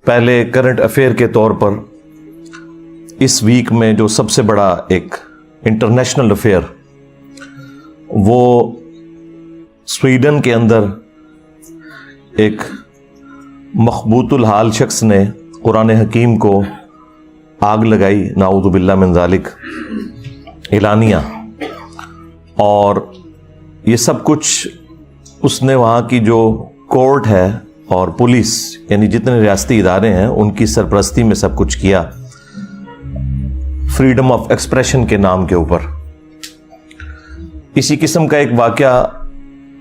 پہلے current affair کے طور پر اس ویک میں جو سب سے بڑا ایک انٹرنیشنل افیئر وہ سویڈن کے اندر ایک مخبوط الحال شخص نے قرآن حکیم کو آگ لگائی، نعوذ باللہ من ذالک، اعلانیہ، اور یہ سب کچھ اس نے وہاں کی جو کورٹ ہے اور پولیس یعنی جتنے ریاستی ادارے ہیں ان کی سرپرستی میں سب کچھ کیا، فریڈم آف ایکسپریشن کے نام کے اوپر۔ اسی قسم کا ایک واقعہ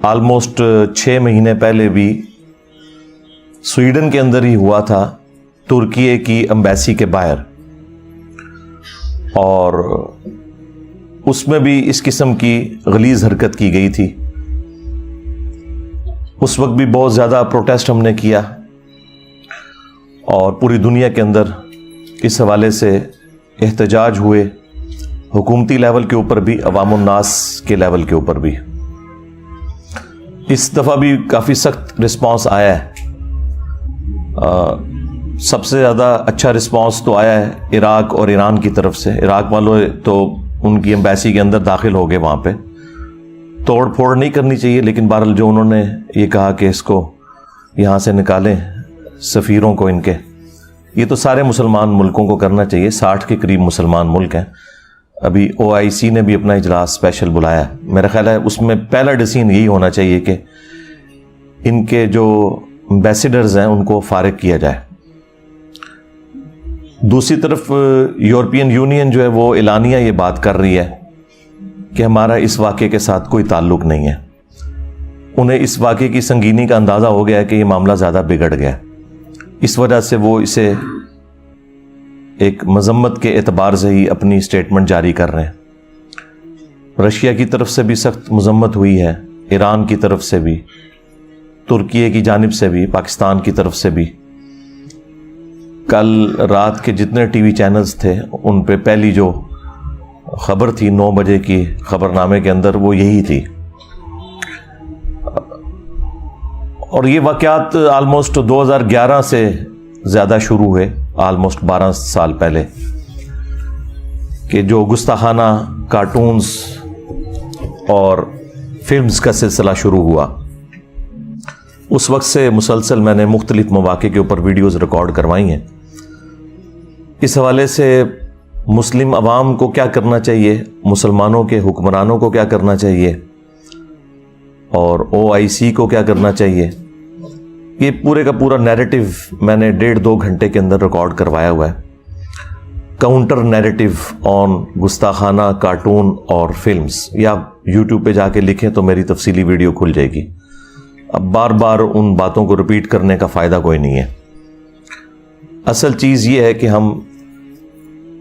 آلموسٹ 6 مہینے پہلے بھی سویڈن کے اندر ہی ہوا تھا، ترکی کی ایمبیسی کے باہر، اور اس میں بھی اس قسم کی غلیظ حرکت کی گئی تھی۔ اس وقت بھی بہت زیادہ پروٹیسٹ ہم نے کیا اور پوری دنیا کے اندر اس حوالے سے احتجاج ہوئے، حکومتی لیول کے اوپر بھی، عوام الناس کے لیول کے اوپر بھی۔ اس دفعہ بھی کافی سخت رسپانس آیا ہے۔ سب سے زیادہ اچھا رسپانس تو آیا ہے عراق اور ایران کی طرف سے۔ عراق والوں تو ان کی ایمبیسی کے اندر داخل ہو گئے، وہاں پہ توڑ پھوڑ نہیں کرنی چاہیے، لیکن بہرحال جو انہوں نے یہ کہا کہ اس کو یہاں سے نکالیں سفیروں کو ان کے، یہ تو سارے مسلمان ملکوں کو کرنا چاہیے، 60 کے قریب مسلمان ملک ہیں۔ ابھی OIC نے بھی اپنا اجلاس اسپیشل بلایا ہے، میرا خیال ہے اس میں پہلا ڈیسیژن یہی ہونا چاہیے کہ ان کے جو ایمبیسیڈرز ہیں ان کو فارغ کیا جائے۔ دوسری طرف یورپین یونین جو ہے وہ اعلانیہ یہ بات کر رہی ہے کہ ہمارا اس واقعے کے ساتھ کوئی تعلق نہیں ہے۔ انہیں اس واقعے کی سنگینی کا اندازہ ہو گیا ہے کہ یہ معاملہ زیادہ بگڑ گیا، اس وجہ سے وہ اسے ایک مذمت کے اعتبار سے ہی اپنی سٹیٹمنٹ جاری کر رہے ہیں۔ رشیا کی طرف سے بھی سخت مذمت ہوئی ہے، ایران کی طرف سے بھی، ترکی کی جانب سے بھی، پاکستان کی طرف سے بھی۔ کل رات کے جتنے ٹی وی چینلز تھے ان پہ پہلی جو خبر تھی 9 بجے کی خبر نامے کے اندر وہ یہی تھی، اور یہ واقعات آلموسٹ 2011 سے زیادہ شروع ہوئے، آلموسٹ 12 سال پہلے، کہ جو گستاخانہ کارٹونز اور فلمز کا سلسلہ شروع ہوا۔ اس وقت سے مسلسل میں نے مختلف مواقع کے اوپر ویڈیوز ریکارڈ کروائی ہیں۔ اس حوالے سے مسلم عوام کو کیا کرنا چاہیے، مسلمانوں کے حکمرانوں کو کیا کرنا چاہیے، اور OIC کو کیا کرنا چاہیے، یہ پورے کا پورا نیریٹو میں نے 1.5-2 گھنٹے کے اندر ریکارڈ کروایا ہوا ہے۔ کاؤنٹر نیریٹو آن گستاخانہ کارٹون اور فلمز، یا YouTube پہ جا کے لکھیں تو میری تفصیلی ویڈیو کھل جائے گی۔ اب بار بار ان باتوں کو ریپیٹ کرنے کا فائدہ کوئی نہیں ہے۔ اصل چیز یہ ہے کہ ہم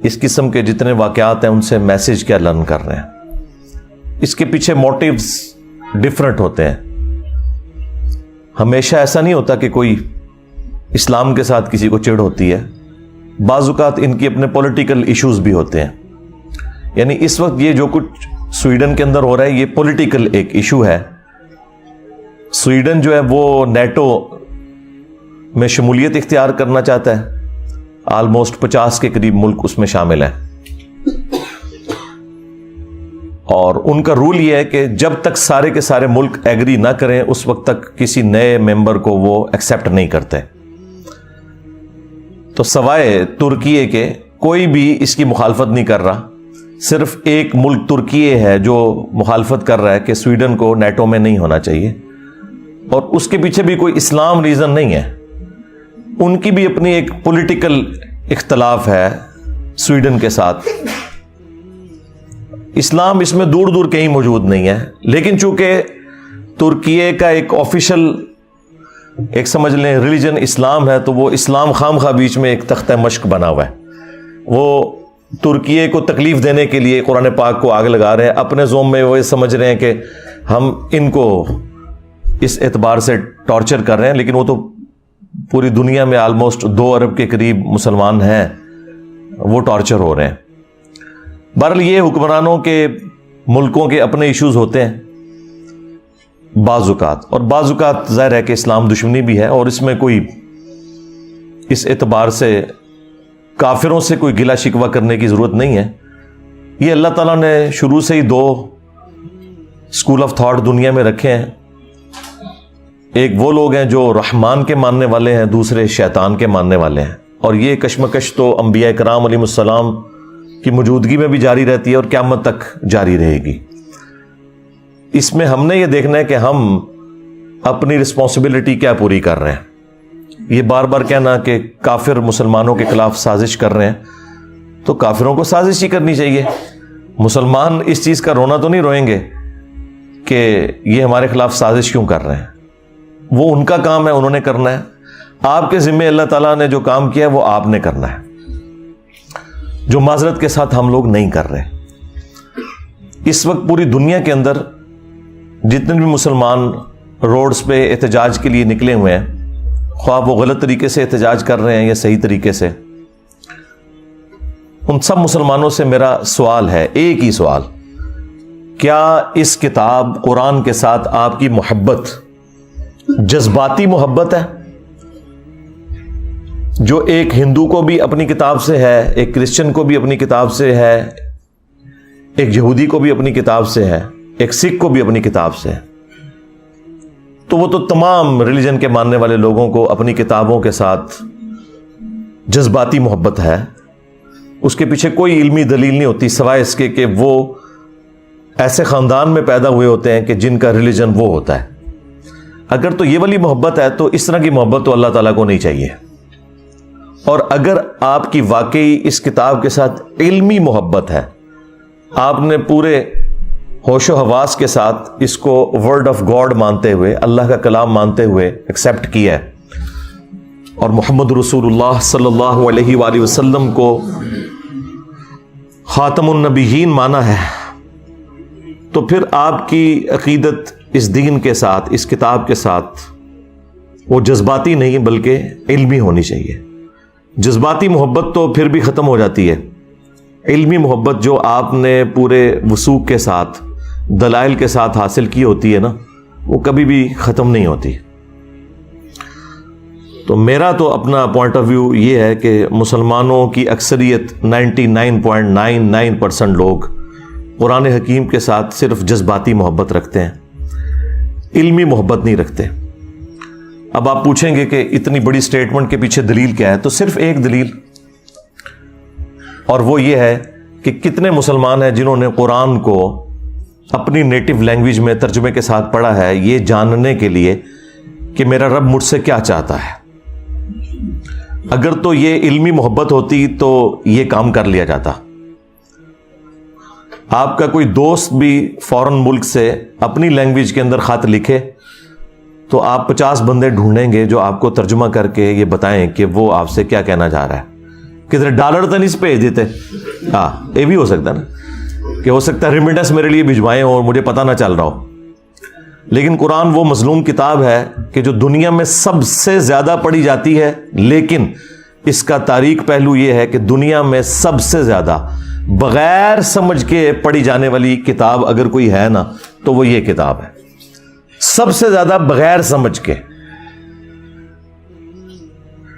اس قسم کے جتنے واقعات ہیں ان سے میسج کیا لرن کر رہے ہیں۔ اس کے پیچھے موٹیوز ڈیفرنٹ ہوتے ہیں۔ ہمیشہ ایسا نہیں ہوتا کہ کوئی اسلام کے ساتھ کسی کو چڑ ہوتی ہے، بعض اوقات ان کی اپنے پولیٹیکل ایشوز بھی ہوتے ہیں۔ یعنی اس وقت یہ جو کچھ سویڈن کے اندر ہو رہا ہے یہ پولیٹیکل ایک ایشو ہے۔ سویڈن جو ہے وہ نیٹو میں شمولیت اختیار کرنا چاہتا ہے، آلموسٹ 50 کے قریب ملک اس میں شامل ہیں، اور ان کا رول یہ ہے کہ جب تک سارے کے سارے ملک ایگری نہ کریں اس وقت تک کسی نئے ممبر کو وہ ایکسیپٹ نہیں کرتے۔ تو سوائے ترکی کے کوئی بھی اس کی مخالفت نہیں کر رہا، صرف ایک ملک ترکی ہے جو مخالفت کر رہا ہے کہ سویڈن کو نیٹو میں نہیں ہونا چاہیے، اور اس کے پیچھے بھی کوئی اسلام ریزن نہیں ہے، ان کی بھی اپنی ایک پولیٹیکل اختلاف ہے سویڈن کے ساتھ۔ اسلام اس میں دور دور کہیں موجود نہیں ہے، لیکن چونکہ ترکی کا ایک آفیشل ایک سمجھ لیں ریلیجن اسلام ہے، تو وہ اسلام خواہ بیچ میں ایک تختہ مشق بنا ہوا ہے۔ وہ ترکی کو تکلیف دینے کے لیے قرآن پاک کو آگ لگا رہے ہیں، اپنے زوم میں وہ سمجھ رہے ہیں کہ ہم ان کو اس اعتبار سے ٹارچر کر رہے ہیں، لیکن وہ تو پوری دنیا میں آلموسٹ 2 ارب کے قریب مسلمان ہیں، وہ ٹارچر ہو رہے ہیں۔ بہرحال یہ حکمرانوں کے ملکوں کے اپنے ایشوز ہوتے ہیں بعض اوقات، اور بعض اوقات ظاہر ہے کہ اسلام دشمنی بھی ہے، اور اس میں کوئی اس اعتبار سے کافروں سے کوئی گلہ شکوہ کرنے کی ضرورت نہیں ہے. یہ اللہ تعالیٰ نے شروع سے ہی دو اسکول آف تھاٹ دنیا میں رکھے ہیں. ایک وہ لوگ ہیں جو رحمان کے ماننے والے ہیں، دوسرے شیطان کے ماننے والے ہیں. اور یہ کشمکش تو انبیاء کرام علیہ السلام کی موجودگی میں بھی جاری رہتی ہے اور قیامت تک جاری رہے گی. اس میں ہم نے یہ دیکھنا ہے کہ ہم اپنی رسپانسبلٹی کیا پوری کر رہے ہیں. یہ بار بار کہنا کہ کافر مسلمانوں کے خلاف سازش کر رہے ہیں، تو کافروں کو سازش ہی کرنی چاہیے. مسلمان اس چیز کا رونا تو نہیں روئیں گے کہ یہ ہمارے خلاف سازش کیوں کر رہے ہیں. وہ ان کا کام ہے، انہوں نے کرنا ہے. آپ کے ذمے اللہ تعالیٰ نے جو کام کیا ہے وہ آپ نے کرنا ہے، جو معذرت کے ساتھ ہم لوگ نہیں کر رہے. اس وقت پوری دنیا کے اندر جتنے بھی مسلمان روڈز پہ احتجاج کے لیے نکلے ہوئے ہیں، خواہ وہ غلط طریقے سے احتجاج کر رہے ہیں یا صحیح طریقے سے، ان سب مسلمانوں سے میرا سوال ہے، ایک ہی سوال: کیا اس کتاب قرآن کے ساتھ آپ کی محبت جذباتی محبت ہے، جو ایک ہندو کو بھی اپنی کتاب سے ہے، ایک کرسچن کو بھی اپنی کتاب سے ہے، ایک یہودی کو بھی اپنی کتاب سے ہے، ایک سکھ کو بھی اپنی کتاب سے ہے؟ تو وہ تو تمام ریلیجن کے ماننے والے لوگوں کو اپنی کتابوں کے ساتھ جذباتی محبت ہے. اس کے پیچھے کوئی علمی دلیل نہیں ہوتی سوائے اس کے کہ وہ ایسے خاندان میں پیدا ہوئے ہوتے ہیں کہ جن کا ریلیجن وہ ہوتا ہے. اگر تو یہ والی محبت ہے تو اس طرح کی محبت تو اللہ تعالیٰ کو نہیں چاہیے. اور اگر آپ کی واقعی اس کتاب کے ساتھ علمی محبت ہے، آپ نے پورے ہوش و حواس کے ساتھ اس کو ورڈ آف گاڈ مانتے ہوئے، اللہ کا کلام مانتے ہوئے ایکسیپٹ کیا ہے، اور محمد رسول اللہ صلی اللہ علیہ وآلہ وسلم کو خاتم النبیین مانا ہے، تو پھر آپ کی عقیدت اس دین کے ساتھ، اس کتاب کے ساتھ، وہ جذباتی نہیں بلکہ علمی ہونی چاہیے. جذباتی محبت تو پھر بھی ختم ہو جاتی ہے. علمی محبت جو آپ نے پورے وثوق کے ساتھ، دلائل کے ساتھ حاصل کی ہوتی ہے نا، وہ کبھی بھی ختم نہیں ہوتی. تو میرا تو اپنا پوائنٹ آف ویو یہ ہے کہ مسلمانوں کی اکثریت 99.99% لوگ قرآن حکیم کے ساتھ صرف جذباتی محبت رکھتے ہیں، علمی محبت نہیں رکھتے. اب آپ پوچھیں گے کہ اتنی بڑی سٹیٹمنٹ کے پیچھے دلیل کیا ہے؟ تو صرف ایک دلیل، اور وہ یہ ہے کہ کتنے مسلمان ہیں جنہوں نے قرآن کو اپنی نیٹو لینگویج میں ترجمے کے ساتھ پڑھا ہے، یہ جاننے کے لیے کہ میرا رب مجھ سے کیا چاہتا ہے. اگر تو یہ علمی محبت ہوتی تو یہ کام کر لیا جاتا. آپ کا کوئی دوست بھی فورن ملک سے اپنی لینگویج کے اندر خط لکھے تو آپ 50 بندے ڈھونڈیں گے جو آپ کو ترجمہ کر کے یہ بتائیں کہ وہ آپ سے کیا کہنا چاہ رہا ہے. کتنے ڈالر تو نہیں بھیج دیتے. ہاں، یہ بھی ہو سکتا ہے نا کہ ہو سکتا ہے ریمیٹنس میرے لیے بھجوائیں اور مجھے پتہ نہ چل رہا ہو. لیکن قرآن وہ مظلوم کتاب ہے کہ جو دنیا میں سب سے زیادہ پڑھی جاتی ہے، لیکن اس کا تاریک پہلو یہ ہے کہ دنیا میں سب سے زیادہ بغیر سمجھ کے پڑھی جانے والی کتاب اگر کوئی ہے نا تو وہ یہ کتاب ہے. سب سے زیادہ بغیر سمجھ کے.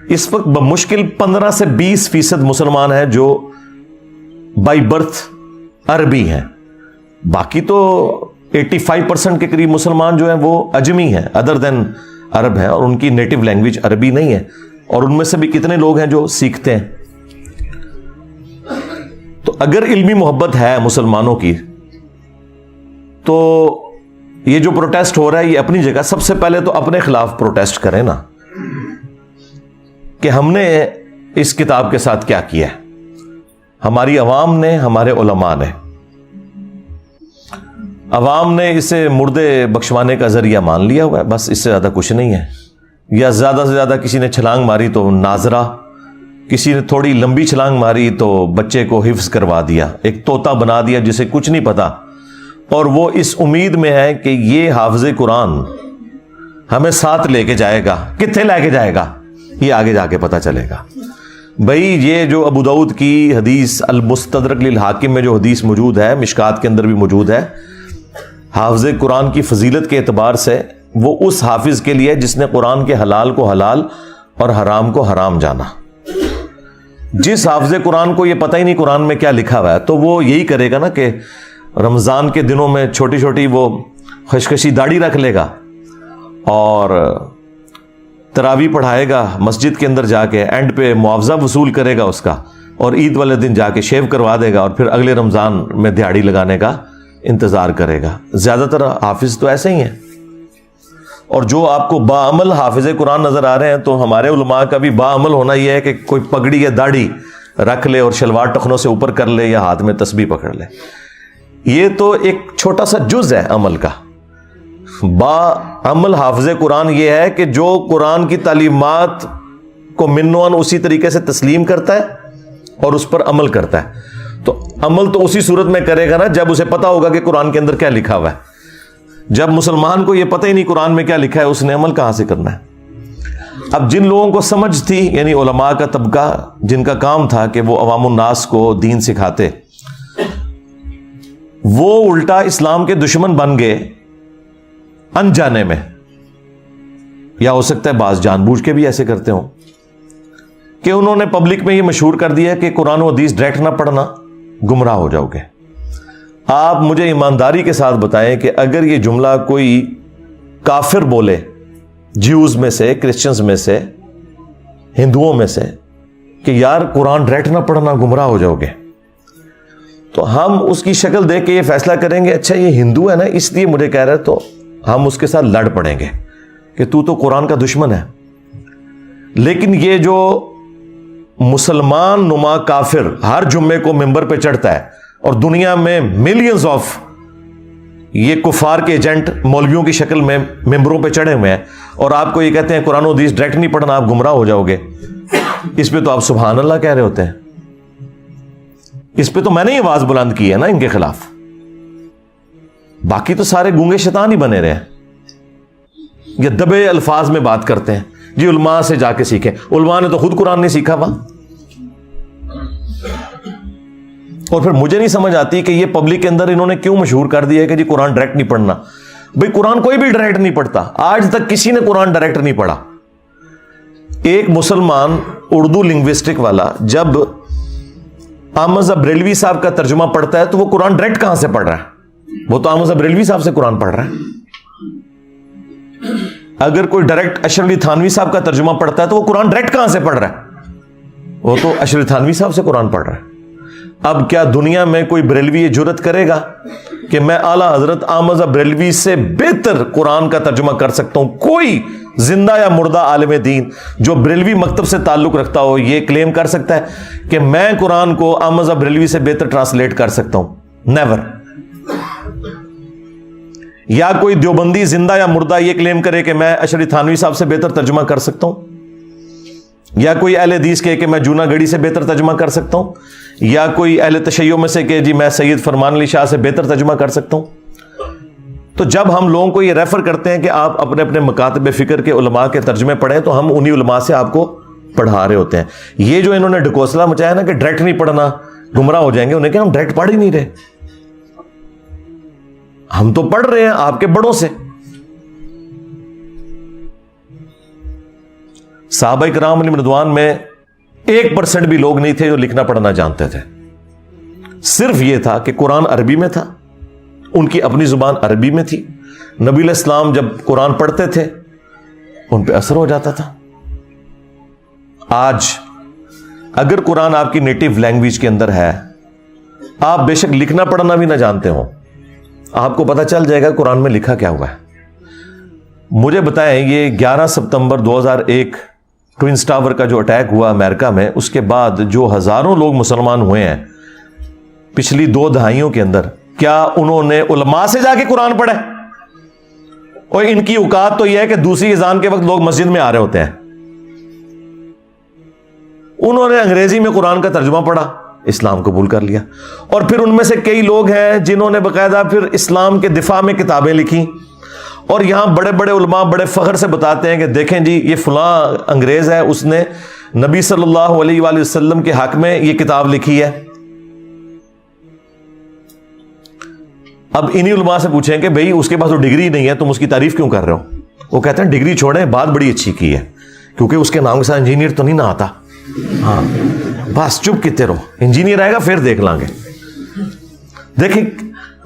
اس وقت بمشکل 15 سے 20% مسلمان ہیں جو بائی برتھ عربی ہیں. باقی تو 85% کے قریب مسلمان جو ہیں وہ اجمی ہیں، ادر دین عرب ہیں، اور ان کی نیٹو لینگویج عربی نہیں ہے. اور ان میں سے بھی کتنے لوگ ہیں جو سیکھتے ہیں. تو اگر علمی محبت ہے مسلمانوں کی تو یہ جو پروٹیسٹ ہو رہا ہے یہ اپنی جگہ. سب سے پہلے تو اپنے خلاف پروٹیسٹ کریں نا کہ ہم نے اس کتاب کے ساتھ کیا کیا ہے. ہماری عوام نے، ہمارے علماء نے. عوام نے اسے مردے بخشوانے کا ذریعہ مان لیا ہوا ہے، بس اس سے زیادہ کچھ نہیں ہے. یا زیادہ سے زیادہ کسی نے چھلانگ ماری تو ناظرہ، کسی نے تھوڑی لمبی چھلانگ ماری تو بچے کو حفظ کروا دیا، ایک طوطا بنا دیا جسے کچھ نہیں پتا، اور وہ اس امید میں ہے کہ یہ حافظ قرآن ہمیں ساتھ لے کے جائے گا. کتنے لے کے جائے گا یہ آگے جا کے پتا چلے گا. بھائی یہ جو ابو داؤد کی حدیث المستدرک للحاکم میں جو حدیث موجود ہے، مشکات کے اندر بھی موجود ہے، حافظ قرآن کی فضیلت کے اعتبار سے وہ اس حافظ کے لیے جس نے قرآن کے حلال کو حلال اور حرام کو حرام جانا. جس حافظ قرآن کو یہ پتہ ہی نہیں قرآن میں کیا لکھا ہوا ہے تو وہ یہی کرے گا نا کہ رمضان کے دنوں میں چھوٹی چھوٹی وہ خشخشی داڑھی رکھ لے گا اور تراویح پڑھائے گا مسجد کے اندر جا کے, اینڈ پہ معاوضہ وصول کرے گا اس کا, اور عید والے دن جا کے شیو کروا دے گا اور پھر اگلے رمضان میں دہاڑی لگانے کا انتظار کرے گا. زیادہ تر حافظ تو ایسے ہی ہیں. اور جو آپ کو باعمل حافظ قرآن نظر آ رہے ہیں تو ہمارے علماء کا بھی باعمل ہونا یہ ہے کہ کوئی پگڑی یا داڑھی رکھ لے اور شلوار ٹخنوں سے اوپر کر لے یا ہاتھ میں تسبیح پکڑ لے. یہ تو ایک چھوٹا سا جز ہے عمل کا. باعمل حافظ قرآن یہ ہے کہ جو قرآن کی تعلیمات کو منوان اسی طریقے سے تسلیم کرتا ہے اور اس پر عمل کرتا ہے. تو عمل تو اسی صورت میں کرے گا نا جب اسے پتا ہوگا کہ قرآن کے اندر کیا لکھا ہوا ہے. جب مسلمان کو یہ پتہ ہی نہیں قرآن میں کیا لکھا ہے, اس نے عمل کہاں سے کرنا ہے؟ اب جن لوگوں کو سمجھ تھی, یعنی علماء کا طبقہ جن کا کام تھا کہ وہ عوام الناس کو دین سکھاتے, وہ الٹا اسلام کے دشمن بن گئے انجانے میں, یا ہو سکتا ہے بعض جان بوجھ کے بھی ایسے کرتے ہوں کہ انہوں نے پبلک میں یہ مشہور کر دیا کہ قرآن و حدیث ڈائریکٹ نہ پڑھنا, گمراہ ہو جاؤ گے. آپ مجھے ایمانداری کے ساتھ بتائیں کہ اگر یہ جملہ کوئی کافر بولے, جیوز میں سے, کرسچنز میں سے, ہندوؤں میں سے, کہ یار قرآن ڈائریکٹ نہ پڑھنا گمراہ ہو جاؤ گے, تو ہم اس کی شکل دیکھ کے یہ فیصلہ کریں گے اچھا یہ ہندو ہے نا اس لیے مجھے کہہ رہا ہے, تو ہم اس کے ساتھ لڑ پڑیں گے کہ تو قرآن کا دشمن ہے. لیکن یہ جو مسلمان نما کافر ہر جمعے کو ممبر پہ چڑھتا ہے اور دنیا میں ملینز آف یہ کفار کے ایجنٹ مولویوں کی شکل میں ممبروں پہ چڑھے ہوئے ہیں, اور آپ کو یہ کہتے ہیں قرآن و حدیث ڈائریکٹ نہیں پڑھنا آپ گمراہ ہو جاؤ گے, اس پہ تو آپ سبحان اللہ کہہ رہے ہوتے ہیں. اس پہ تو میں نے یہ آواز بلند کی ہے نا ان کے خلاف. باقی تو سارے گونگے شیطان ہی بنے رہے ہیں, یہ دبے الفاظ میں بات کرتے ہیں. جی علماء سے جا کے سیکھیں. علماء نے تو خود قرآن نہیں سیکھا وہاں. اور پھر مجھے نہیں سمجھ آتی کہ یہ پبلک کے اندر انہوں نے کیوں مشہور کر دیا ہے کہ جی قرآن ڈائریکٹ نہیں پڑھنا. بھئی قرآن کوئی بھی ڈائریکٹ نہیں پڑھتا, آج تک کسی نے قرآن ڈائریکٹ نہیں پڑھا. ایک مسلمان اردو لنگوسٹک والا جب احمد بریلوی صاحب کا ترجمہ پڑھتا ہے تو وہ قرآن ڈائریکٹ کہاں سے پڑھ رہا ہے؟ وہ تو احمد بریلوی صاحب سے قرآن پڑھ رہا ہے. اگر کوئی ڈائریکٹ اشرف علی تھانوی صاحب کا ترجمہ پڑھتا ہے تو وہ قرآن ڈائریکٹ کہاں سے پڑھ رہا ہے؟ وہ تو اشرف تھانوی صاحب سے قرآن پڑھ رہا ہے. اب کیا دنیا میں کوئی بریلوی یہ جرت کرے گا کہ میں اعلیٰ حضرت احمد بریلوی سے بہتر قرآن کا ترجمہ کر سکتا ہوں؟ کوئی زندہ یا مردہ عالم دین جو بریلوی مکتب سے تعلق رکھتا ہو یہ کلیم کر سکتا ہے کہ میں قرآن کو احمد بریلوی سے بہتر ٹرانسلیٹ کر سکتا ہوں؟ نیور. یا کوئی دیوبندی زندہ یا مردہ یہ کلیم کرے کہ میں اشرف تھانوی صاحب سے بہتر ترجمہ کر سکتا ہوں؟ یا کوئی اہل حدیث کہے کہ میں جونا گڑھی سے بہتر ترجمہ کر سکتا ہوں؟ یا کوئی اہل تشیع میں سے کہ جی میں سید فرمان علی شاہ سے بہتر ترجمہ کر سکتا ہوں؟ تو جب ہم لوگوں کو یہ ریفر کرتے ہیں کہ آپ اپنے اپنے مکاتب فکر کے علماء کے ترجمے پڑھیں تو ہم انہی علماء سے آپ کو پڑھا رہے ہوتے ہیں. یہ جو انہوں نے ڈھکوسلا مچایا نا کہ ڈائریکٹ نہیں پڑھنا گمراہ ہو جائیں گے, انہیں کہ ہم ڈائریکٹ پڑھ ہی نہیں رہے, ہم تو پڑھ رہے ہیں آپ کے بڑوں سے. صحابہ کرام علیہم رضوان میں 1% بھی لوگ نہیں تھے جو لکھنا پڑھنا جانتے تھے. صرف یہ تھا کہ قرآن عربی میں تھا, ان کی اپنی زبان عربی میں تھی. نبی علیہ السلام جب قرآن پڑھتے تھے ان پہ اثر ہو جاتا تھا. آج اگر قرآن آپ کی نیٹو لینگویج کے اندر ہے, آپ بے شک لکھنا پڑھنا بھی نہ جانتے ہو, آپ کو پتہ چل جائے گا قرآن میں لکھا کیا ہوا ہے. مجھے بتائیں یہ 11 ستمبر 2001 ٹوئنز ٹاور کا جو اٹیک ہوا امریکہ میں, اس کے بعد جو ہزاروں لوگ مسلمان ہوئے ہیں پچھلی 2 دہائیوں کے اندر, کیا انہوں نے علماء سے جا کے قرآن پڑھا؟ اور ان کی اوقات تو یہ ہے کہ دوسری اذان کے وقت لوگ مسجد میں آ رہے ہوتے ہیں. انہوں نے انگریزی میں قرآن کا ترجمہ پڑھا, اسلام قبول کر لیا. اور پھر ان میں سے کئی لوگ ہیں جنہوں نے باقاعدہ پھر اسلام کے دفاع میں کتابیں لکھی, اور یہاں بڑے بڑے علماء بڑے فخر سے بتاتے ہیں کہ دیکھیں جی یہ فلاں انگریز ہے, اس نے نبی صلی اللہ علیہ وآلہ وسلم کے حق میں یہ کتاب لکھی ہے. اب انہی علماء سے پوچھیں کہ بھئی اس کے پاس تو ڈگری نہیں ہے, تم اس کی تعریف کیوں کر رہے ہو؟ وہ کہتے ہیں ڈگری چھوڑیں, بات بڑی اچھی کی ہے, کیونکہ اس کے نام کے ساتھ انجینئر تو نہیں نہ آتا. ہاں بس چپ کتے رہو, انجینئر آئے گا پھر دیکھ لیں گے. دیکھیں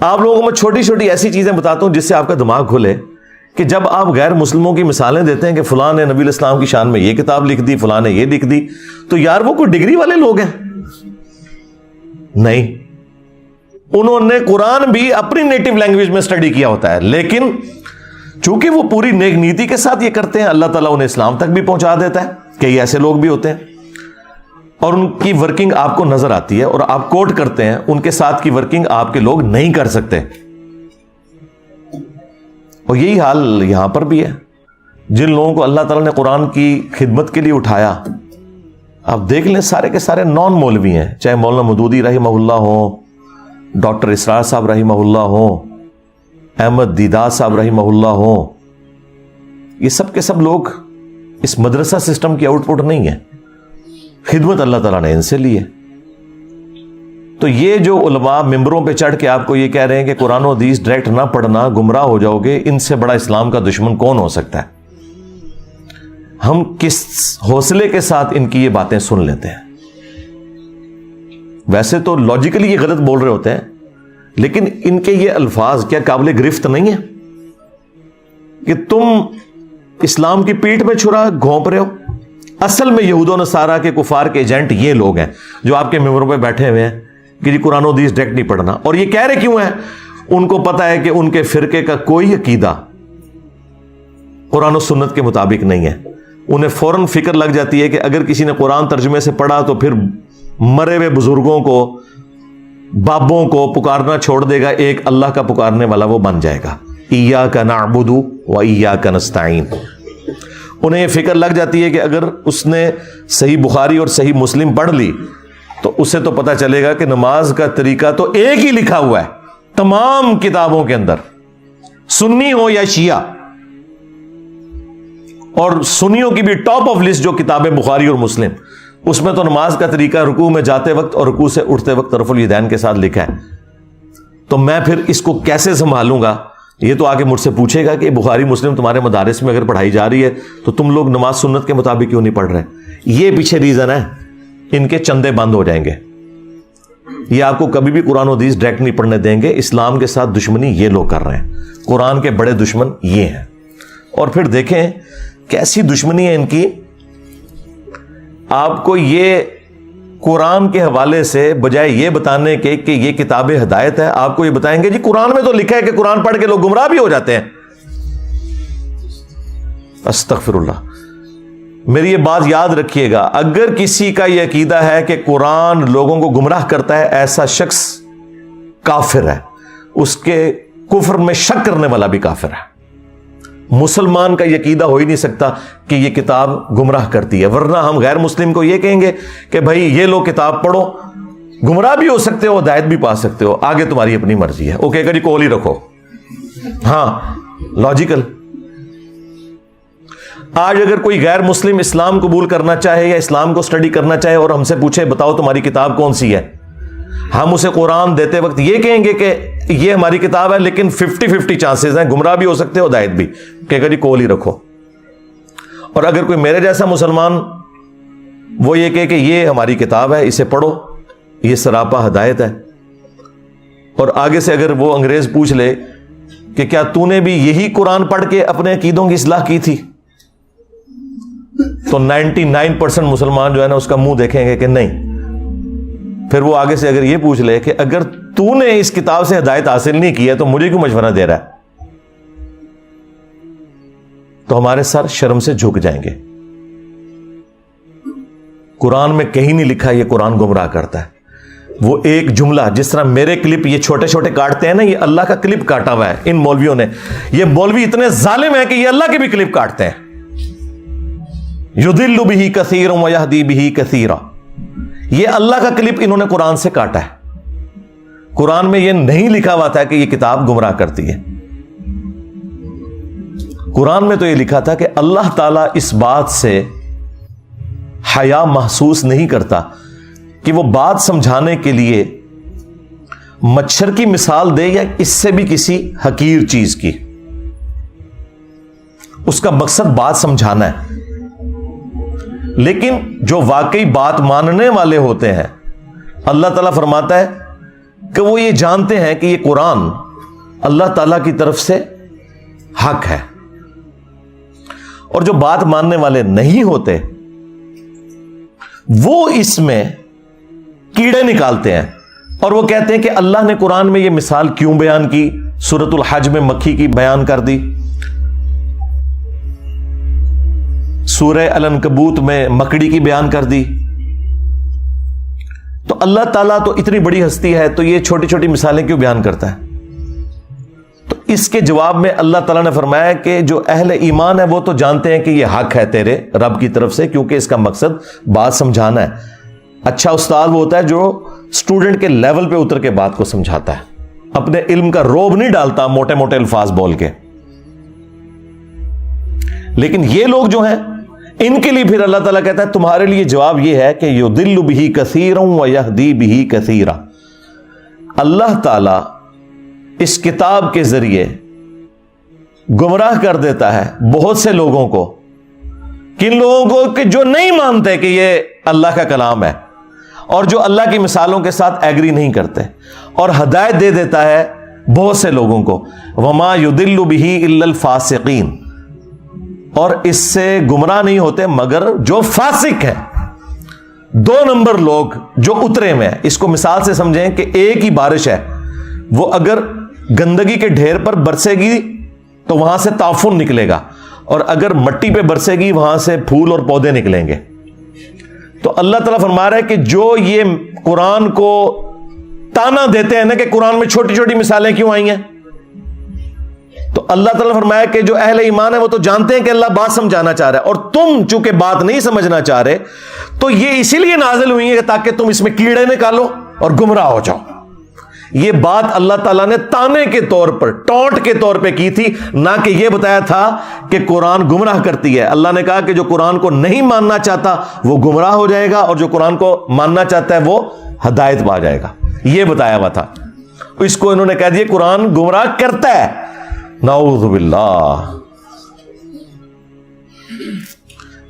آپ لوگوں کو میں چھوٹی چھوٹی ایسی چیزیں بتاتا ہوں جس سے آپ کا دماغ کھلے, کہ جب آپ غیر مسلموں کی مثالیں دیتے ہیں کہ فلاں نے نبی الاسلام کی شان میں یہ کتاب لکھ دی, فلاں نے یہ لکھ دی, تو یار وہ کوئی ڈگری والے لوگ ہیں؟ نہیں, انہوں نے قرآن بھی اپنی نیٹو لینگویج میں اسٹڈی کیا ہوتا ہے, لیکن چونکہ وہ پوری نیک نیتی کے ساتھ یہ کرتے ہیں, اللہ تعالیٰ انہیں اسلام تک بھی پہنچا دیتا ہے. کئی ایسے لوگ بھی ہوتے ہیں اور ان کی ورکنگ آپ کو نظر آتی ہے اور آپ کوٹ کرتے ہیں, ان کے ساتھ کی ورکنگ آپ کے لوگ نہیں کر سکتے. اور یہی حال یہاں پر بھی ہے. جن لوگوں کو اللہ تعالیٰ نے قرآن کی خدمت کے لیے اٹھایا, آپ دیکھ لیں سارے کے سارے نان مولوی ہیں, چاہے مولانا مودودی رحمہ اللہ ہوں, ڈاکٹر اسرار صاحب رحمہ اللہ ہوں, احمد دیدار صاحب رحمہ اللہ ہوں. یہ سب کے سب لوگ اس مدرسہ سسٹم کی آؤٹ پٹ نہیں ہے, خدمت اللہ تعالیٰ نے ان سے لی ہے. تو یہ جو علماء ممبروں پہ چڑھ کے آپ کو یہ کہہ رہے ہیں کہ قرآن و حدیث ڈائریکٹ نہ پڑھنا, گمراہ ہو جاؤ گے, ان سے بڑا اسلام کا دشمن کون ہو سکتا ہے؟ ہم کس حوصلے کے ساتھ ان کی یہ باتیں سن لیتے ہیں. ویسے تو لاجیکلی یہ غلط بول رہے ہوتے ہیں, لیکن ان کے یہ الفاظ کیا قابل گرفت نہیں ہے کہ تم اسلام کی پیٹھ میں چھرا گھونپ رہے ہو؟ اصل میں یہود و نصارہ کے کفار کے ایجنٹ یہ لوگ ہیں جو آپ کے ممبروں پہ بیٹھے ہوئے ہیں کہ جی قرآن و حدیث ڈائریکٹ نہیں پڑھنا. اور یہ کہہ رہے کیوں ہیں؟ ان کو پتا ہے کہ ان کے فرقے کا کوئی عقیدہ قرآن و سنت کے مطابق نہیں ہے. انہیں فوراً فکر لگ جاتی ہے کہ اگر کسی نے قرآن ترجمے سے پڑھا تو پھر مرے ہوئے بزرگوں کو, بابوں کو پکارنا چھوڑ دے گا, ایک اللہ کا پکارنے والا وہ بن جائے گا. ایاک نعبد و ایاک نستعین. انہیں یہ فکر لگ جاتی ہے کہ اگر اس نے صحیح بخاری اور صحیح مسلم پڑھ لی تو اسے تو پتہ چلے گا کہ نماز کا طریقہ تو ایک ہی لکھا ہوا ہے تمام کتابوں کے اندر, سنی ہو یا شیعہ. اور سنیوں کی بھی ٹاپ آف لسٹ جو کتابیں بخاری اور مسلم, اس میں تو نماز کا طریقہ رکوع میں جاتے وقت اور رکوع سے اٹھتے وقت رفع الیدین کے ساتھ لکھا ہے. تو میں پھر اس کو کیسے سنبھالوں گا؟ یہ تو آگے مجھ سے پوچھے گا کہ بخاری مسلم تمہارے مدارس میں اگر پڑھائی جا رہی ہے تو تم لوگ نماز سنت کے مطابق کیوں نہیں پڑھ رہے؟ یہ پیچھے ریزن ہے, ان کے چندے بند ہو جائیں گے. یہ آپ کو کبھی بھی قرآن و حدیث ڈائریکٹ نہیں پڑھنے دیں گے. اسلام کے ساتھ دشمنی یہ لوگ کر رہے ہیں, قرآن کے بڑے دشمن یہ ہیں. اور پھر دیکھیں کیسی دشمنی ہے ان کی. آپ کو یہ قرآن کے حوالے سے بجائے یہ بتانے کے کہ یہ کتاب ہدایت ہے, آپ کو یہ بتائیں گے جی قرآن میں تو لکھا ہے کہ قرآن پڑھ کے لوگ گمراہ بھی ہو جاتے ہیں. استغفر اللہ. میری یہ بات یاد رکھیے گا, اگر کسی کا یہ عقیدہ ہے کہ قرآن لوگوں کو گمراہ کرتا ہے, ایسا شخص کافر ہے. اس کے کفر میں شک کرنے والا بھی کافر ہے. مسلمان کا یہ عقیدہ ہو ہی نہیں سکتا کہ یہ کتاب گمراہ کرتی ہے, ورنہ ہم غیر مسلم کو یہ کہیں گے کہ بھائی یہ لو کتاب پڑھو, گمراہ بھی ہو سکتے ہو, ہدایت بھی پا سکتے ہو, آگے تمہاری اپنی مرضی ہے. اوکے جی کول ہی رکھو. ہاں لاجیکل. آج اگر کوئی غیر مسلم اسلام قبول کرنا چاہے یا اسلام کو اسٹڈی کرنا چاہے اور ہم سے پوچھے بتاؤ تمہاری کتاب کون سی ہے, ہم اسے قرآن دیتے وقت یہ کہیں گے کہ یہ ہماری کتاب ہے, لیکن 50-50 چانسز ہیں, گمراہ بھی ہو سکتے ہو, ہدایت بھی. کہ جی کول ہی رکھو. اور اگر کوئی میرے جیسا مسلمان وہ یہ کہے کہ یہ ہماری کتاب ہے, اسے پڑھو, یہ سراپا ہدایت ہے, اور آگے سے اگر وہ انگریز پوچھ لے کہ کیا تو نے بھی یہی قرآن پڑھ کے اپنے عقیدوں کی اصلاح کی تھی, تو 99% مسلمان جو ہے نا اس کا منہ دیکھیں گے کہ نہیں. پھر وہ آگے سے اگر یہ پوچھ لے کہ اگر تو نے اس کتاب سے ہدایت حاصل نہیں کی ہے تو مجھے کیوں مشورہ دے رہا ہے, تو ہمارے سر شرم سے جھک جائیں گے. قرآن میں کہیں نہیں لکھا یہ قرآن گمراہ کرتا ہے. وہ ایک جملہ, جس طرح میرے کلپ یہ چھوٹے چھوٹے کاٹتے ہیں نا, یہ اللہ کا کلپ کاٹا ہوا ہے ان مولویوں نے. یہ مولوی اتنے ظالم ہیں کہ یہ اللہ کے بھی کلپ کاٹتے ہیں. یضل بہ کثیرا ویہدی بہ کثیرا. یہ اللہ کا کلپ انہوں نے قرآن سے کاٹا ہے. قرآن میں یہ نہیں لکھا ہوا تھا کہ یہ کتاب گمراہ کرتی ہے. قرآن میں تو یہ لکھا تھا کہ اللہ تعالیٰ اس بات سے حیا محسوس نہیں کرتا کہ وہ بات سمجھانے کے لیے مچھر کی مثال دے یا اس سے بھی کسی حقیر چیز کی. اس کا مقصد بات سمجھانا ہے. لیکن جو واقعی بات ماننے والے ہوتے ہیں اللہ تعالیٰ فرماتا ہے کہ وہ یہ جانتے ہیں کہ یہ قرآن اللہ تعالیٰ کی طرف سے حق ہے. اور جو بات ماننے والے نہیں ہوتے وہ اس میں کیڑے نکالتے ہیں اور وہ کہتے ہیں کہ اللہ نے قرآن میں یہ مثال کیوں بیان کی, سورۃ الحج میں مکھی کی بیان کر دی, سورہ العنکبوت میں مکڑی کی بیان کر دی. تو اللہ تعالیٰ تو اتنی بڑی ہستی ہے تو یہ چھوٹی چھوٹی مثالیں کیوں بیان کرتا ہے؟ تو اس کے جواب میں اللہ تعالیٰ نے فرمایا کہ جو اہل ایمان ہے وہ تو جانتے ہیں کہ یہ حق ہے تیرے رب کی طرف سے, کیونکہ اس کا مقصد بات سمجھانا ہے. اچھا استاد وہ ہوتا ہے جو اسٹوڈنٹ کے لیول پہ اتر کے بات کو سمجھاتا ہے, اپنے علم کا روب نہیں ڈالتا موٹے موٹے الفاظ بول کے. لیکن یہ لوگ جو ہیں ان کے لیے پھر اللہ تعالیٰ کہتا ہے تمہارے لیے جواب یہ ہے کہ یضل بہ کثیرا ویہدی بہ کثیرا. اللہ تعالیٰ اس کتاب کے ذریعے گمراہ کر دیتا ہے بہت سے لوگوں کو. کن لوگوں کو؟ کہ جو نہیں مانتے کہ یہ اللہ کا کلام ہے اور جو اللہ کی مثالوں کے ساتھ ایگری نہیں کرتے, اور ہدایت دے دیتا ہے بہت سے لوگوں کو. وما یضل بہ الا الفاسقین, اور اس سے گمراہ نہیں ہوتے مگر جو فاسق ہیں, 2 نمبر لوگ جو اترے میں ہیں. اس کو مثال سے سمجھیں کہ ایک ہی بارش ہے, وہ اگر گندگی کے ڈھیر پر برسے گی تو وہاں سے تعفن نکلے گا, اور اگر مٹی پہ برسے گی وہاں سے پھول اور پودے نکلیں گے. تو اللہ تعالیٰ فرما رہا ہے کہ جو یہ قرآن کو تانا دیتے ہیں نا کہ قرآن میں چھوٹی چھوٹی مثالیں کیوں آئی ہیں, تو اللہ تعالیٰ فرمایا کہ جو اہل ایمان ہے وہ تو جانتے ہیں کہ اللہ بات سمجھانا چاہ رہا ہے, اور تم چونکہ بات نہیں سمجھنا چاہ رہے تو یہ اسی لیے نازل ہوئی ہے تاکہ تم اس میں کیڑے نکالو اور گمراہ ہو جاؤ. یہ بات اللہ تعالیٰ نے تانے کے طور پر, ٹونٹ کے طور پہ کی تھی, نہ کہ یہ بتایا تھا کہ قرآن گمراہ کرتی ہے. اللہ نے کہا کہ جو قرآن کو نہیں ماننا چاہتا وہ گمراہ ہو جائے گا, اور جو قرآن کو ماننا چاہتا ہے وہ ہدایت پا جائے گا, یہ بتایا ہوا تھا. اس کو انہوں نے کہہ دیا قرآن گمراہ کرتا ہے. نعوذ باللہ,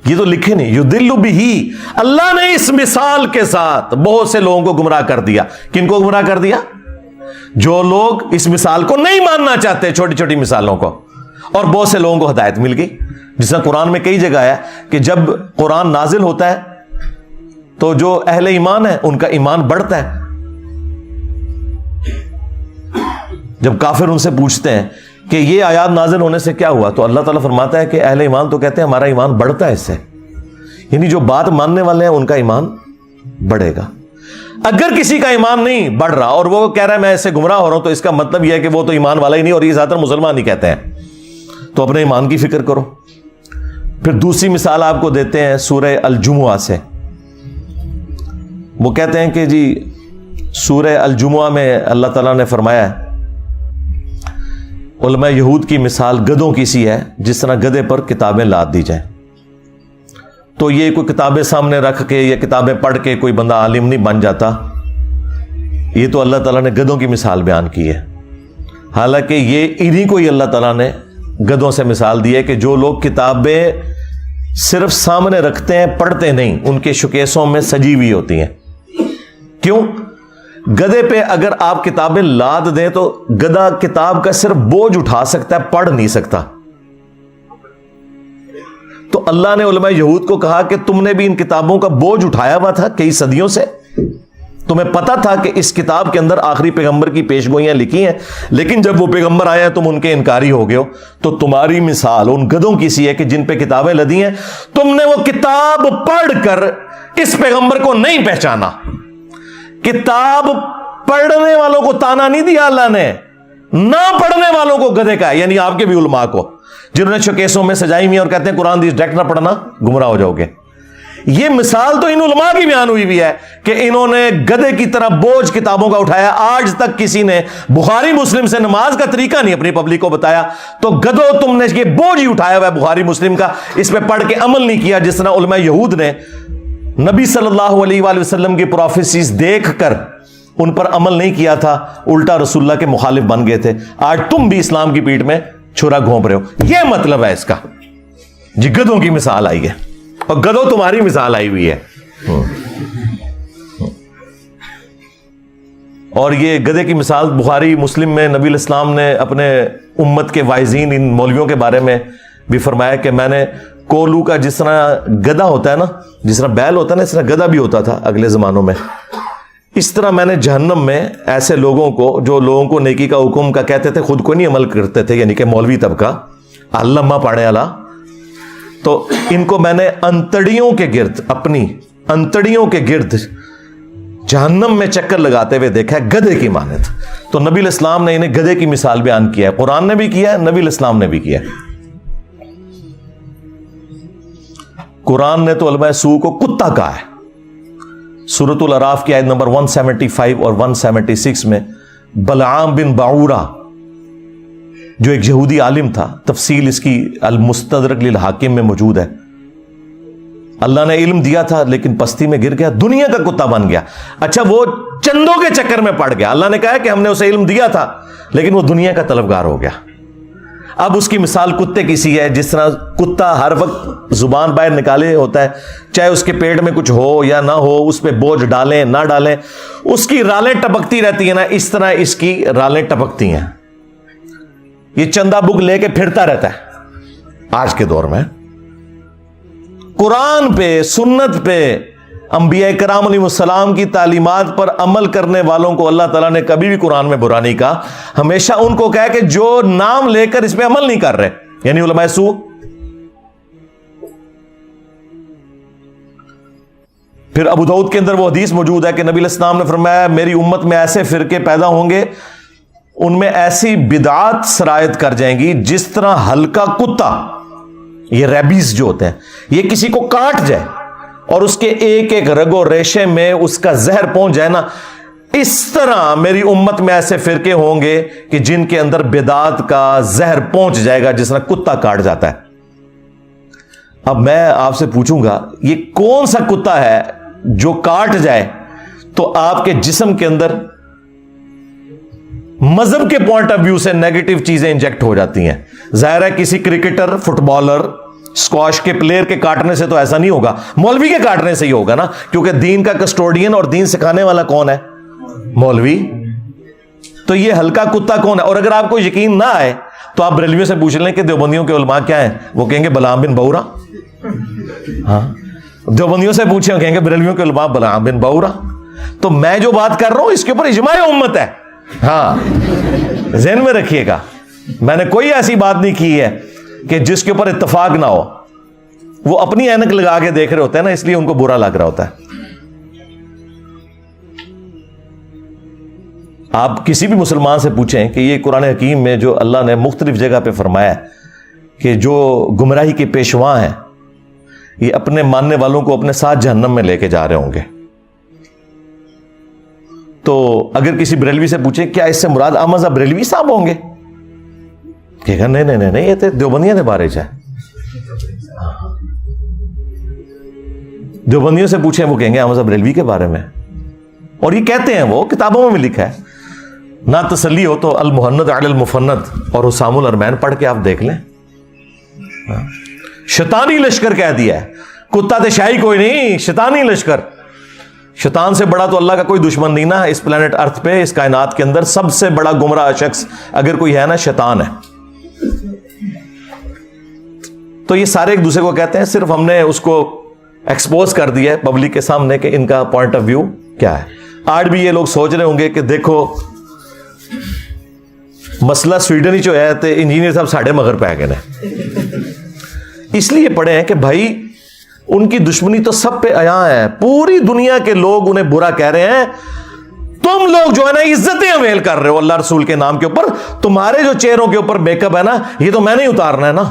یہ تو لکھے نہیں. یضل بہ, اللہ نے اس مثال کے ساتھ بہت سے لوگوں کو گمراہ کر دیا. کن کو گمراہ کر دیا؟ جو لوگ اس مثال کو نہیں ماننا چاہتے, چھوٹی چھوٹی مثالوں کو, اور بہت سے لوگوں کو ہدایت مل گئی. جس طرح قرآن میں کئی جگہ ہے کہ جب قرآن نازل ہوتا ہے تو جو اہل ایمان ہے ان کا ایمان بڑھتا ہے. جب کافر ان سے پوچھتے ہیں کہ یہ آیات نازل ہونے سے کیا ہوا, تو اللہ تعالیٰ فرماتا ہے کہ اہل ایمان تو کہتے ہیں ہمارا ایمان بڑھتا ہے اس سے, یعنی جو بات ماننے والے ہیں ان کا ایمان بڑھے گا. اگر کسی کا ایمان نہیں بڑھ رہا اور وہ کہہ رہا ہے میں اس سے گمراہ ہو رہا ہوں, تو اس کا مطلب یہ ہے کہ وہ تو ایمان والا ہی نہیں, اور یہ زیادہ تر مسلمان ہی کہتے ہیں. تو اپنے ایمان کی فکر کرو. پھر دوسری مثال آپ کو دیتے ہیں سورہ الجمعہ سے. وہ کہتے ہیں کہ جی سورہ الجمعہ میں اللہ تعالیٰ نے فرمایا ہے علماء یہود کی مثال گدھوں کی سی ہے, جس طرح گدھے پر کتابیں لاد دی جائیں. تو یہ کوئی کتابیں سامنے رکھ کے یا کتابیں پڑھ کے کوئی بندہ عالم نہیں بن جاتا. یہ تو اللہ تعالیٰ نے گدھوں کی مثال بیان کی ہے. حالانکہ یہ انہی کو ہی اللہ تعالیٰ نے گدھوں سے مثال دی ہے کہ جو لوگ کتابیں صرف سامنے رکھتے ہیں پڑھتے نہیں, ان کے شوکیسوں میں سجی ہوئی ہوتی ہیں. کیوں؟ گدھے پہ اگر آپ کتابیں لاد دیں تو گدھا کتاب کا صرف بوجھ اٹھا سکتا ہے, پڑھ نہیں سکتا. تو اللہ نے علماء یہود کو کہا کہ تم نے بھی ان کتابوں کا بوجھ اٹھایا ہوا تھا کئی صدیوں سے, تمہیں پتا تھا کہ اس کتاب کے اندر آخری پیغمبر کی پیشگوئیاں لکھی ہیں, لیکن جب وہ پیغمبر آئے ہیں تم ان کے انکاری ہو گئے ہو. تو تمہاری مثال ان گدھوں کی سی ہے کہ جن پہ کتابیں لدی ہیں, تم نے وہ کتاب پڑھ کر اس پیغمبر کو نہیں پہچانا. کتاب پڑھنے والوں کو تانا نہیں دیا اللہ نے, نہ پڑھنے والوں کو گدھے کا ہے, یعنی آپ کے بھی علماء کو جنہوں نے شوکیسوں میں سجائی ہوئی اور کہتے ہیں قرآن ڈائریکٹ نہ پڑھنا گمراہ ہو جاؤ گے. یہ مثال تو ان علماء کی بیان ہوئی بھی ہے کہ انہوں نے گدھے کی طرح بوجھ کتابوں کا اٹھایا. آج تک کسی نے بخاری مسلم سے نماز کا طریقہ نہیں اپنی پبلک کو بتایا, تو گدھو تم نے یہ بوجھ ہی اٹھایا ہوا ہے بخاری مسلم کا, اس پہ پڑھ کے عمل نہیں کیا. جس طرح علماء یہود نے نبی صلی اللہ علیہ وآلہ وسلم کی پروفیسیز دیکھ کر ان پر عمل نہیں کیا تھا, الٹا رسول اللہ کے مخالف بن گئے تھے. آج تم بھی اسلام کی پیٹھ میں چھرا گھونپ رہے ہو. یہ مطلب ہے اس کا. جی گدھوں کی مثال آئی ہے. اور گدھوں تمہاری مثال آئی ہوئی ہے. اور یہ گدھے کی مثال بخاری مسلم میں نبی الاسلام نے اپنے امت کے واعظین ان مولویوں کے بارے میں بھی فرمایا کہ میں نے کولو کا جس طرح گدھا ہوتا ہے نا, جس طرح بیل ہوتا ہے نا, اس طرح گدھا بھی ہوتا تھا اگلے زمانوں میں. اس طرح میں نے جہنم میں ایسے لوگوں کو جو لوگوں کو نیکی کا حکم کا کہتے تھے, خود کو نہیں عمل کرتے تھے, یعنی کہ مولوی طبقہ علامہ پاڑے والا, تو ان کو میں نے انتڑیوں کے گرد, اپنی انتڑیوں کے گرد جہنم میں چکر لگاتے ہوئے دیکھا ہے گدھے کی مانند. تو نبی الاسلام نے انہیں گدھے کی مثال بیان کیا ہے, قرآن نے بھی کیا ہے, نبی الاسلام نے بھی کیا ہے. قرآن نے تو علماء سو کو کتا کہا ہے. سورۃ الاعراف کی آیت نمبر 175 اور 176 میں بلعام بن باعورہ جو ایک یہودی عالم تھا, تفصیل اس کی المستدرک للحاکم میں موجود ہے, اللہ نے علم دیا تھا لیکن پستی میں گر گیا, دنیا کا کتا بن گیا. اچھا وہ چندوں کے چکر میں پڑ گیا, اللہ نے کہا کہ ہم نے اسے علم دیا تھا لیکن وہ دنیا کا طلبگار ہو گیا. اب اس کی مثال کتے کی سی ہے, جس طرح کتا ہر وقت زبان باہر نکالے ہوتا ہے, چاہے اس کے پیٹ میں کچھ ہو یا نہ ہو, اس پہ بوجھ ڈالیں نہ ڈالیں, اس کی رالیں ٹپکتی رہتی ہیں نا, اس طرح اس کی رالیں ٹپکتی ہیں. یہ چندہ بک لے کے پھرتا رہتا ہے آج کے دور میں. قرآن پہ, سنت پہ, انبیاء کرام علیہ السلام کی تعلیمات پر عمل کرنے والوں کو اللہ تعالیٰ نے کبھی بھی قرآن میں برا نہیں کہا, ہمیشہ ان کو کہا کہ جو نام لے کر اس پہ عمل نہیں کر رہے, یعنی علماء سو. پھر ابو داؤد کے اندر وہ حدیث موجود ہے کہ نبی علیہ السلام نے فرمایا میری امت میں ایسے فرقے پیدا ہوں گے, ان میں ایسی بدعات سرایت کر جائیں گی جس طرح ہلکا کتا, یہ ریبیز جو ہوتے ہیں, یہ کسی کو کاٹ جائے اور اس کے ایک ایک رگ و ریشے میں اس کا زہر پہنچ جائے نا, اس طرح میری امت میں ایسے فرقے ہوں گے کہ جن کے اندر بدعات کا زہر پہنچ جائے گا جس طرح کتا کاٹ جاتا ہے. اب میں آپ سے پوچھوں گا, یہ کون سا کتا ہے جو کاٹ جائے تو آپ کے جسم کے اندر مذہب کے پوائنٹ آف ویو سے نیگیٹو چیزیں انجیکٹ ہو جاتی ہیں؟ ظاہر ہے کسی کرکٹر, فٹ بالر, اسکواش کے پلیئر کے کاٹنے سے تو ایسا نہیں ہوگا, مولوی کے کاٹنے سے ہی ہوگا نا, کیونکہ دین کا کسٹوڈین اور دین سکھانے والا کون ہے؟ مولوی. تو یہ ہلکا کتا کون ہے؟ اور اگر آپ کو یقین نہ آئے تو آپ بریلویوں سے پوچھ لیں کہ دیوبندیوں کے علماء کیا ہیں, وہ کہیں گے بلعام بن باعورہ. ہاں, دیوبندیوں سے پوچھیں, کہیں گے بریلویوں کے علماء بلعام بن باعورہ. تو میں جو بات کر رہا ہوں اس کے اوپر اجماع امت ہے. ہاں, ذہن میں رکھیے گا, میں نے کوئی ایسی بات نہیں کی ہے کہ جس کے اوپر اتفاق نہ ہو. وہ اپنی اینک لگا کے دیکھ رہے ہوتے ہیں نا, اس لیے ان کو برا لگ رہا ہوتا ہے. آپ کسی بھی مسلمان سے پوچھیں کہ یہ قرآن حکیم میں جو اللہ نے مختلف جگہ پہ فرمایا ہے کہ جو گمراہی کے پیشواں ہیں یہ اپنے ماننے والوں کو اپنے ساتھ جہنم میں لے کے جا رہے ہوں گے, تو اگر کسی بریلوی سے پوچھیں کیا اس سے مراد احمد بریلوی صاحب ہوں گے, کہے گا نہیں نہیں نہیں, یہ تو دیوبندیوں کے بارے ہے. دیوبندیوں سے پوچھیں, وہ کہیں گے احمد بریلوی کے بارے میں, اور یہ کہتے ہیں, وہ کتابوں میں بھی لکھا ہے. نہ تسلی ہو تو المحند علی المفند اور حسام الارمین پڑھ کے آپ دیکھ لیں. شیطانی لشکر کہہ دیا ہے, کتا تے شاہی کوئی نہیں, شیطانی لشکر. شیطان سے بڑا تو اللہ کا کوئی دشمن نہیں نا اس پلانٹ ارتھ پہ, اس کائنات کے اندر سب سے بڑا گمراہ شخص اگر کوئی ہے نا, شیطان ہے. تو یہ سارے ایک دوسرے کو کہتے ہیں, صرف ہم نے اس کو ایکسپوز کر دیا ہے پبلک کے سامنے کہ ان کا پوائنٹ آف ویو کیا ہے. آج بھی یہ لوگ سوچ رہے ہوں گے کہ دیکھو مسئلہ سویڈن ہی جو ہے تو انجینئر صاحب ساڑھے مگر پہ گئے ہیں. اس لیے پڑھے ہیں کہ بھائی ان کی دشمنی تو سب پہ عیاں ہے, پوری دنیا کے لوگ انہیں برا کہہ رہے ہیں. تم لوگ جو ہے نا عزتیں اویل کر رہے ہو اللہ رسول کے نام کے اوپر, تمہارے جو چہروں کے اوپر میک اپ ہے نا یہ تو میں نہیں اتارنا ہے نا,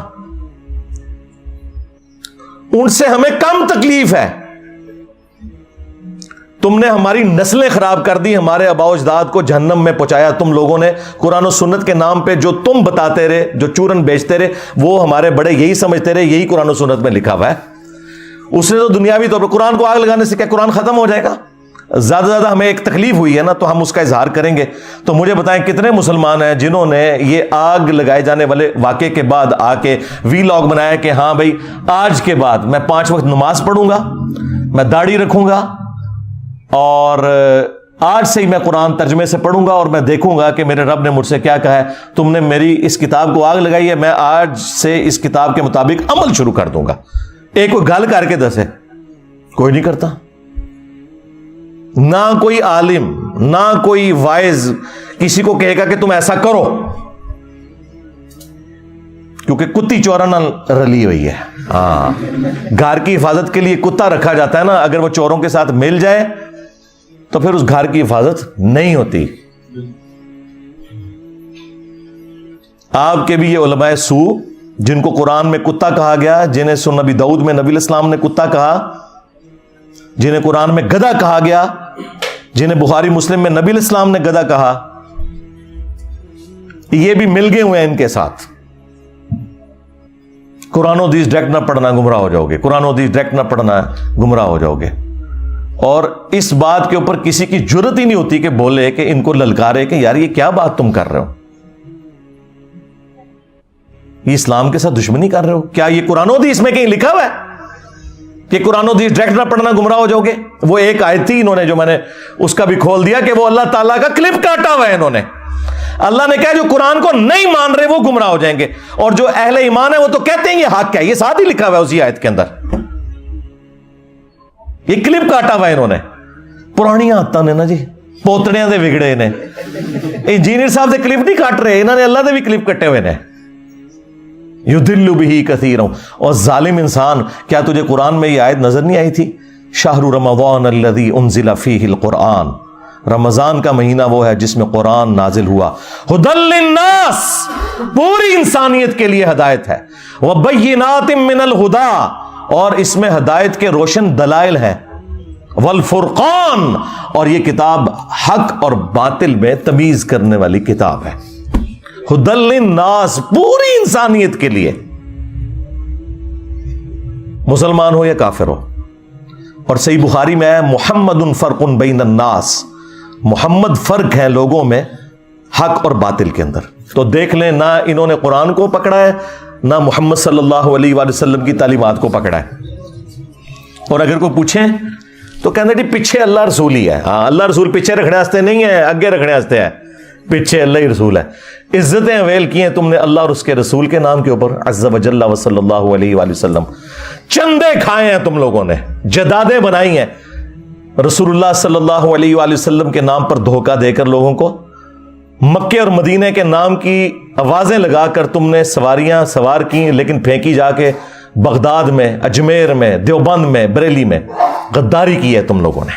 ان سے ہمیں کم تکلیف ہے. تم نے ہماری نسلیں خراب کر دی, ہمارے آباء و اجداد کو جہنم میں پہنچایا تم لوگوں نے. قرآن و سنت کے نام پہ جو تم بتاتے رہے, جو چورن بیچتے رہے, وہ ہمارے بڑے یہی سمجھتے رہے یہی قرآن و سنت میں لکھا ہوا ہے. اس نے تو دنیاوی طور پر قرآن کو آگ لگانے سے کیا قرآن ختم ہو جائے گا؟ زیادہ زیادہ ہمیں ایک تکلیف ہوئی ہے نا تو ہم اس کا اظہار کریں گے. تو مجھے بتائیں کتنے مسلمان ہیں جنہوں نے یہ آگ لگائے جانے والے واقعے کے بعد آ کے وی لاگ بنایا کہ ہاں بھائی آج کے بعد میں 5 وقت نماز پڑھوں گا, میں داڑھی رکھوں گا, اور آج سے ہی میں قرآن ترجمے سے پڑھوں گا, اور میں دیکھوں گا کہ میرے رب نے مجھ سے کیا کہا ہے, تم نے میری اس کتاب کو آگ لگائی ہے, میں آج سے اس کتاب کے مطابق عمل شروع کر دوں گا. ایک کوئی گل کر کے دسے, کوئی نہیں کرتا. نہ کوئی عالم نہ کوئی وائز کسی کو کہے گا کہ تم ایسا کرو, کیونکہ کتی چورا نہ رلی ہوئی ہے. ہاں, گھر کی حفاظت کے لیے کتا رکھا جاتا ہے نا, اگر وہ چوروں کے ساتھ مل جائے تو پھر اس گھر کی حفاظت نہیں ہوتی. آپ کے بھی یہ علماء سو جن کو قرآن میں کتا کہا گیا, جنہیں سنن نبی داؤد میں نبی علیہ السلام نے کتا کہا, جنہیں قرآن میں گدھا کہا گیا, جنہیں بخاری مسلم میں نبی علیہ السلام نے گدھا کہا, یہ بھی مل گئے ہوئے ہیں ان کے ساتھ. قرآن و حدیث ڈائریکٹ نہ پڑھنا گمراہ ہو جاؤ گے, قرآن و حدیث ڈائریکٹ نہ پڑھنا گمراہ ہو جاؤ گے. اور اس بات کے اوپر کسی کی جرت ہی نہیں ہوتی کہ بولے, کہ ان کو للکارے کہ یار یہ کیا بات تم کر رہے ہو, یہ اسلام کے ساتھ دشمنی کر رہے ہو. کیا یہ قرآن و حدیث میں کہیں لکھا ہوا ہے کہ قرآن و حدیث ڈائریکٹ نہ پڑھنا گمراہ ہو جاؤ گے؟ وہ ایک آیت تھی انہوں نے, جو میں نے اس کا بھی کھول دیا, کہ وہ اللہ تعالیٰ کا کلپ کاٹا ہوا ہے انہوں نے. اللہ نے کہا جو قرآن کو نہیں مان رہے وہ گمراہ ہو جائیں گے, اور جو اہل ایمان ہے وہ تو کہتے ہیں یہ حق ہے. یہ ساتھ ہی لکھا ہوا ہے اسی آیت کے اندر, یہ کلپ کاٹا ہوا ہے انہوں نے. پرانی عادتاں نے نا جی, پوتڑیاں دے وگڑے نے. انجینئر صاحب دے کلپ نہیں کاٹ رہے, انہوں نے اللہ دے بھی کلپ کٹے ہوئے نے. یضل بہ کثیرا. اور ظالم انسان, کیا تجھے قرآن میں یہ آیت نظر نہیں آئی تھی؟ شہر رمضان الذی انزل فیہ القرآن, رمضان کا مہینہ وہ ہے جس میں قرآن نازل ہوا. ھدی للناس, پوری انسانیت کے لیے ہدایت ہے. وبینات من الہدی, اور اس میں ہدایت کے روشن دلائل ہیں. والفرقان, اور یہ کتاب حق اور باطل میں تمیز کرنے والی کتاب ہے. ھدی للناس, پوری انسانیت کے لیے, مسلمان ہو یا کافر ہو. اور صحیح بخاری میں ہے محمد فرق بین الناس, محمد فرق ہے لوگوں میں حق اور باطل کے اندر. تو دیکھ لیں, نہ انہوں نے قرآن کو پکڑا ہے, نہ محمد صلی اللہ علیہ وآلہ وسلم کی تعلیمات کو پکڑا ہے. اور اگر کوئی پوچھیں تو کہتے جی پیچھے اللہ رسول ہی ہے. ہاں, اللہ رسول پیچھے رکھنے واسطے نہیں ہے, اگے رکھنے واسطے ہے. پیچھے اللہ ہی رسول ہے. عزتیں اویل کی ہیں تم نے اللہ اور اس کے رسول کے نام کے اوپر, عز و جل و صلی اللہ علیہ وآلہ وسلم. چندے کھائے ہیں تم لوگوں نے, جدادیں بنائی ہیں, رسول اللہ صلی اللہ علیہ وآلہ وسلم کے نام پر دھوکہ دے کر لوگوں کو, مکے اور مدینے کے نام کی آوازیں لگا کر تم نے سواریاں سوار کی, لیکن پھینکی جا کے بغداد میں, اجمیر میں, دیوبند میں, بریلی میں. غداری کی ہے تم لوگوں نے,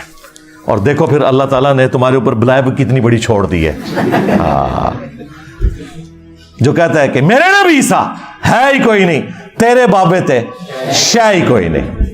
اور دیکھو پھر اللہ تعالیٰ نے تمہارے اوپر بلائے کتنی بڑی چھوڑ دی ہے. جو کہتا ہے کہ میرے نبی عیسیٰ ہے ہی کوئی نہیں, تیرے بابے تھے شے ہی کوئی نہیں.